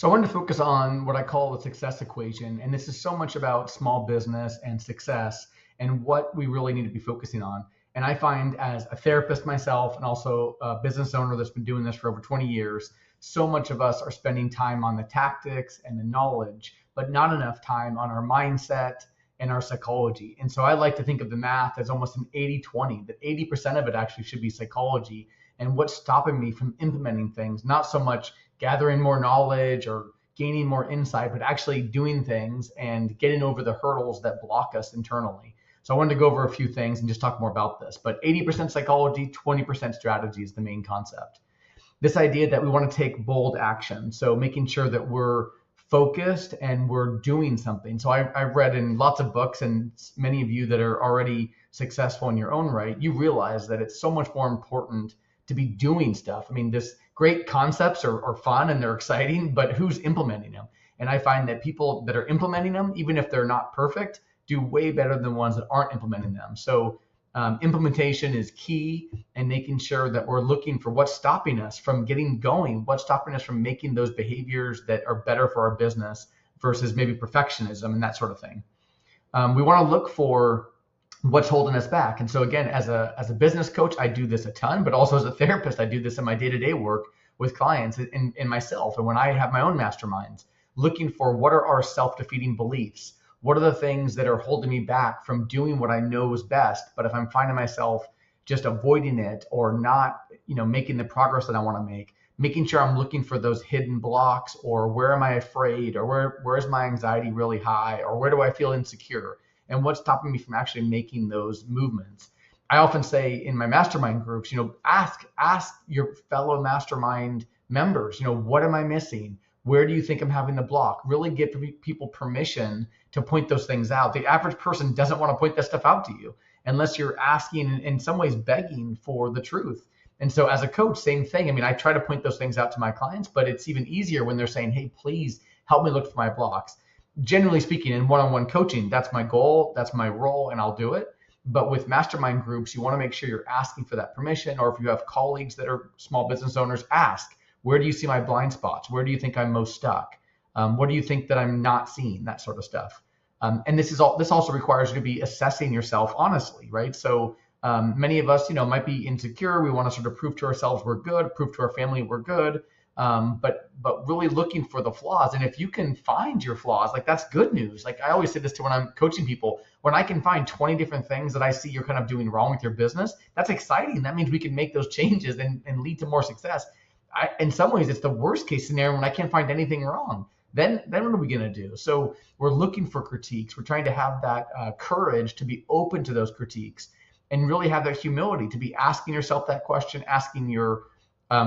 So I wanted to focus on what I call the success equation. And this is so much about small business and success and what we really need to be focusing on. And I find as a therapist myself and also a business owner that's been doing this for over 20 years, so much of us are spending time on the tactics and the knowledge, but not enough time on our mindset and our psychology. And so I like to think of the math as almost an 80-20, that 80% of it actually should be psychology and what's stopping me from implementing things, not so much gathering more knowledge or gaining more insight, but actually doing things and getting over the hurdles that block us internally. So I wanted to go over a few things and just talk more about this. But 80% psychology, 20% strategy is the main concept. This idea that we want to take bold action. So making sure that we're focused and we're doing something. So I've read in lots of books, and many of you that are already successful in your own right, you realize that it's so much more important to be doing stuff. I mean, this great concepts are fun and they're exciting, but who's implementing them? And I find that people that are implementing them, even if they're not perfect, do way better than ones that aren't implementing them. So implementation is key, and making sure that we're looking for what's stopping us from getting going, what's stopping us from making those behaviors that are better for our business versus maybe perfectionism and that sort of thing. We want to look for what's holding us back. And so again, as a business coach, I do this a ton, but also as a therapist, I do this in my day-to-day work with clients and myself. And when I have my own masterminds, looking for what are our self-defeating beliefs? What are the things that are holding me back from doing what I know is best? But if I'm finding myself just avoiding it or not, making the progress that I want to make, making sure I'm looking for those hidden blocks, or where am I afraid, or where is my anxiety really high, or where do I feel insecure? And what's stopping me from actually making those movements? I often say in my mastermind groups, ask your fellow mastermind members, what am I missing? Where do you think I'm having the block? Really give people permission to point those things out. The average person doesn't want to point that stuff out to you unless you're asking, and in some ways begging for the truth. And so as a coach, same thing. I mean, I try to point those things out to my clients, but it's even easier when they're saying, hey, please help me look for my blocks. Generally speaking, in one-on-one coaching, that's my goal, that's my role, and I'll do it. But with mastermind groups, you want to make sure you're asking for that permission. Or if you have colleagues that are small business owners, ask, where do you see my blind spots? Where do you think I'm most stuck? What do you think that I'm not seeing? That sort of stuff. And this also requires you to be assessing yourself honestly, right? So many of us, might be insecure. We want to sort of prove to ourselves we're good, prove to our family we're good. But really looking for the flaws. And if you can find your flaws, like, that's good news. Like, I always say this to when I'm coaching people, when I can find 20 different things that I see you're kind of doing wrong with your business, that's exciting. That means we can make those changes and lead to more success. In some ways, it's the worst case scenario when I can't find anything wrong. Then what are we going to do? So we're looking for critiques. We're trying to have that courage to be open to those critiques and really have that humility to be asking yourself that question, asking your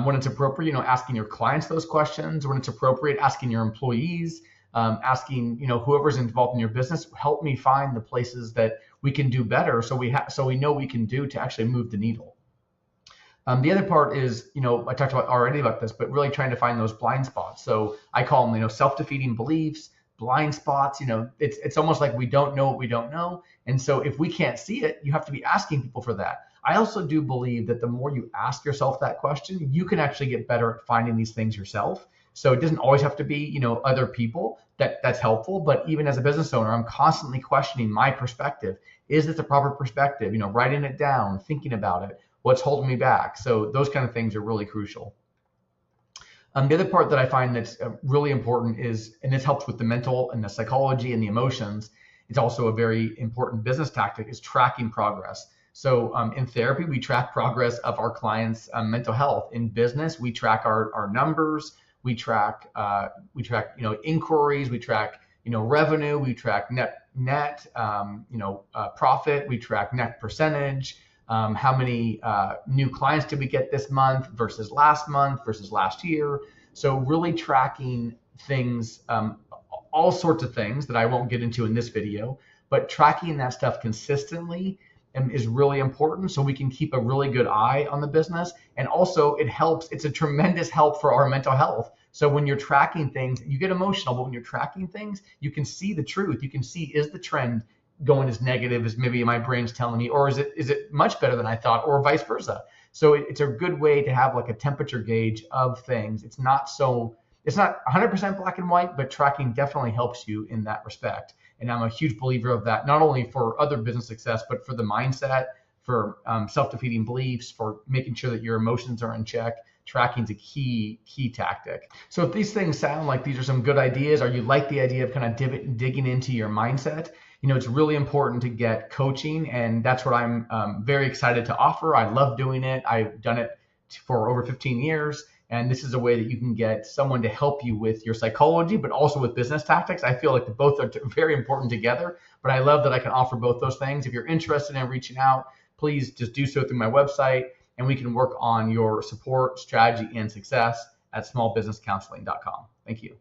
when it's appropriate, asking your clients those questions. When it's appropriate, asking your employees, asking, whoever's involved in your business, help me find the places that we can do better, so we know we can do to actually move the needle. The other part is, I talked already about this, but really trying to find those blind spots. So I call them, self-defeating beliefs, blind spots. It's almost like we don't know what we don't know. And so if we can't see it, you have to be asking people for that. I also do believe that the more you ask yourself that question, you can actually get better at finding these things yourself. So it doesn't always have to be, other people that's helpful. But even as a business owner, I'm constantly questioning my perspective. Is this a proper perspective? Writing it down, thinking about it. What's holding me back? So those kind of things are really crucial. The other part that I find that's really important is, and this helps with the mental and the psychology and the emotions, it's also a very important business tactic, is tracking progress. So in therapy, we track progress of our clients' mental health. In business, we track our numbers, we track inquiries, we track revenue, we track net profit, we track net percentage. How many new clients did we get this month versus last year? So really tracking things, all sorts of things that I won't get into in this video, but tracking that stuff consistently is really important, so we can keep a really good eye on the business. And also it's a tremendous help for our mental health. So when you're tracking things, you get emotional, but when you're tracking things, you can see the truth. You can see, is the trend going as negative as maybe my brain's telling me, or is it much better than I thought, or vice versa? So it's a good way to have like a temperature gauge of things. It's not so it's not 100% black and white, but tracking definitely helps you in that respect. And I'm a huge believer of that, not only for other business success, but for the mindset, for self-defeating beliefs, for making sure that your emotions are in check. Tracking is a key tactic. So if these things sound like these are some good ideas, or you like the idea of kind of digging into your mindset, it's really important to get coaching, and that's what I'm very excited to offer. I love doing it. I've done it for over 15 years, and this is a way that you can get someone to help you with your psychology, but also with business tactics. I feel like both are very important together, but I love that I can offer both those things. If you're interested in reaching out, please just do so through my website, and we can work on your support, strategy, and success at smallbusinesscounseling.com. Thank you.